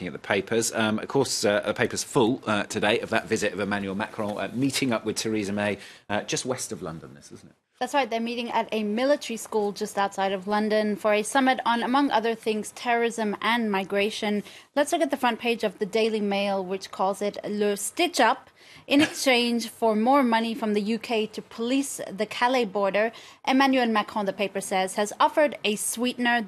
looking at the papers. Of course, the paper's full today of that visit of Emmanuel Macron meeting up with Theresa May just west of London, this, isn't it? That's right. They're meeting at a military school just outside of London for a summit on, among other things, terrorism and migration. Let's look at the front page of the Daily Mail, which calls it Le Stitch Up. In exchange for more money from the UK to police the Calais border, Emmanuel Macron, the paper says, has offered a sweetener.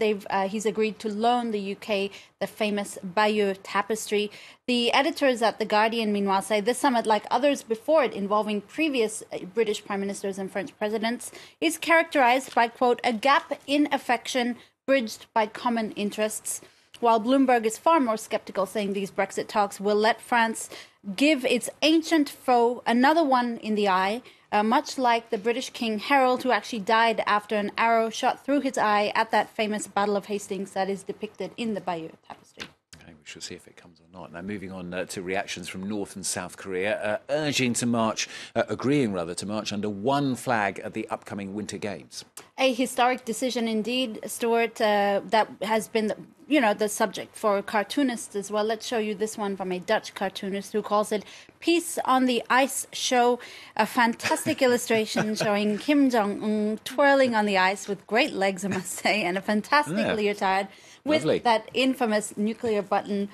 He's agreed to loan the UK the famous Bayeux tapestry. The editors at The Guardian, meanwhile, say this summit, like others before it involving previous British prime ministers and French presidents, is characterized by, quote, a gap in affection bridged by common interests. While Bloomberg is far more skeptical, saying these Brexit talks will let France give its ancient foe another one in the eye, much like the British King Harold, who actually died after an arrow shot through his eye at that famous Battle of Hastings that is depicted in the Bayeux tapestry. Okay, we shall see if it comes or not. Now, moving on to reactions from North and South Korea, agreeing to march under one flag at the upcoming Winter Games. A historic decision indeed, Stuart, that has been the subject for cartoonists as well. Let's show you this one from a Dutch cartoonist who calls it Peace on the Ice Show. A fantastic illustration showing Kim Jong-un twirling on the ice with great legs, I must say, and a fantastic leotard with that infamous nuclear button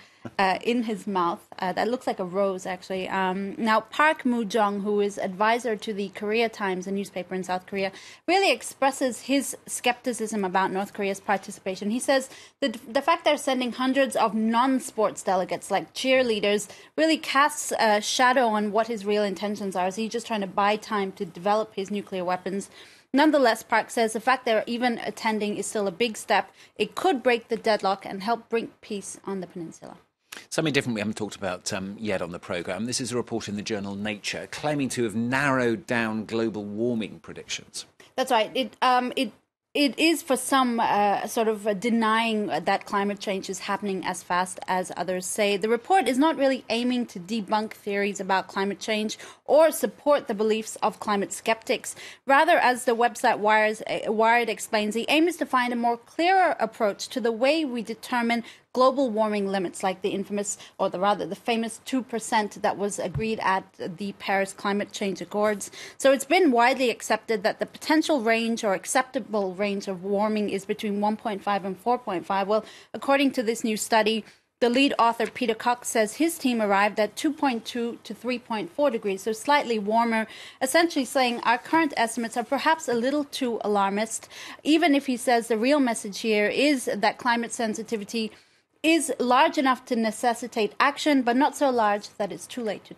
in his mouth. That looks like a rose, actually. Now, Park Moo-jong, who is advisor to the Korea Times, a newspaper in South Korea, really expresses his skepticism about North Korea's participation. He says the fact they're sending hundreds of non-sports delegates, like cheerleaders, really casts a shadow on what his real intentions are. Is he just trying to buy time to develop his nuclear weapons? Nonetheless, Park says the fact they're even attending is still a big step. It could break the deadlock and help bring peace on the peninsula. Something different we haven't talked about yet on the programme. This is a report in the journal Nature claiming to have narrowed down global warming predictions. That's right. It is for some sort of denying that climate change is happening as fast as others say. The report is not really aiming to debunk theories about climate change or support the beliefs of climate skeptics. Rather, as the website Wired explains, the aim is to find a more clearer approach to the way we determine global warming limits, like the famous 2% that was agreed at the Paris Climate Change Accords. So it's been widely accepted that the potential range or acceptable range of warming is between 1.5 and 4.5. Well, according to this new study, the lead author, Peter Cox, says his team arrived at 2.2 to 3.4 degrees, so slightly warmer, essentially saying our current estimates are perhaps a little too alarmist, even if he says the real message here is that climate sensitivity is large enough to necessitate action, but not so large that it's too late to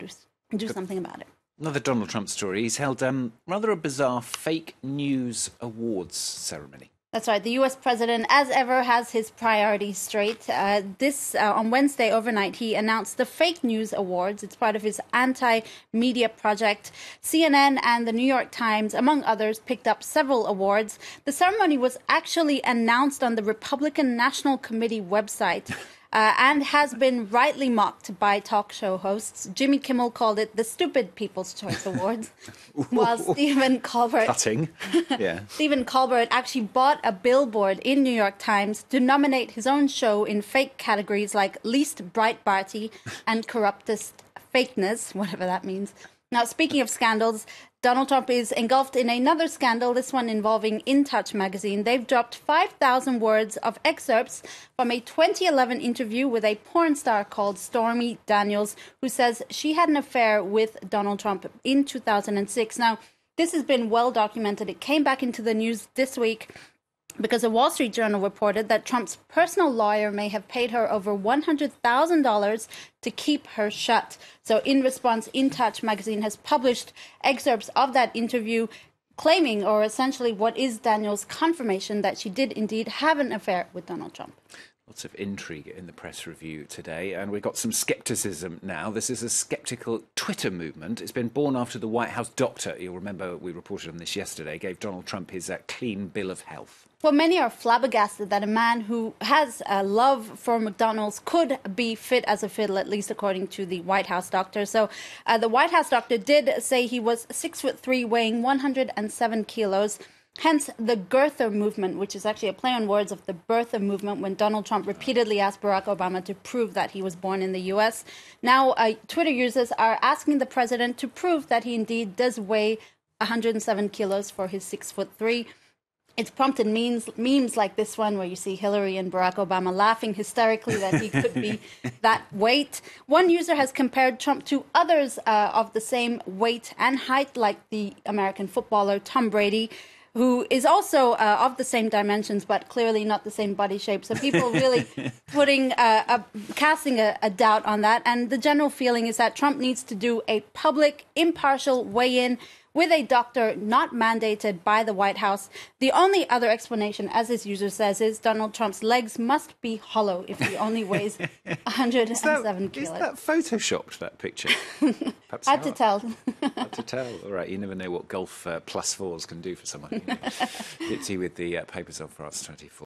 do something about it. Another Donald Trump story. He's held rather a bizarre fake news awards ceremony. That's right. The U.S. president, as ever, has his priorities straight. On Wednesday overnight, he announced the Fake News Awards. It's part of his anti-media project. CNN and the New York Times, among others, picked up several awards. The ceremony was actually announced on the Republican National Committee website. And has been rightly mocked by talk show hosts. Jimmy Kimmel called it the Stupid People's Choice Awards, while Stephen Colbert actually bought a billboard in New York Times to nominate his own show in fake categories like Least Breitbarty and Corruptest Fakeness, whatever that means. Now, speaking of scandals, Donald Trump is engulfed in another scandal, this one involving In Touch magazine. They've dropped 5,000 words of excerpts from a 2011 interview with a porn star called Stormy Daniels, who says she had an affair with Donald Trump in 2006. Now, this has been well documented. It came back into the news this week because the Wall Street Journal reported that Trump's personal lawyer may have paid her over $100,000 to keep her shut. So in response, In Touch magazine has published excerpts of that interview claiming, or essentially what is Daniels' confirmation, that she did indeed have an affair with Donald Trump. Lots of intrigue in the press review today, and we've got some scepticism now. This is a sceptical Twitter movement. It's been born after the White House doctor, you'll remember we reported on this yesterday, gave Donald Trump his clean bill of health. Well, many are flabbergasted that a man who has a love for McDonald's could be fit as a fiddle, at least according to the White House doctor. So the White House doctor did say he was 6'3", weighing 107 kilos. Hence, the girther movement, which is actually a play on words of the birther movement, when Donald Trump repeatedly asked Barack Obama to prove that he was born in the U.S. Now, Twitter users are asking the president to prove that he indeed does weigh 107 kilos for his 6'3". It's prompted memes like this one where you see Hillary and Barack Obama laughing hysterically that he could be that weight. One user has compared Trump to others of the same weight and height, like the American footballer Tom Brady, who is also of the same dimensions, but clearly not the same body shape. So people really casting a doubt on that. And the general feeling is that Trump needs to do a public, impartial weigh-in with a doctor not mandated by the White House. The only other explanation, as this user says, is Donald Trump's legs must be hollow if he only weighs 107 kilos. Is that photoshopped, that picture? Hard to tell. Hard to tell. All right, you never know what golf +4s can do for someone. Bitsy with the papers on France 24.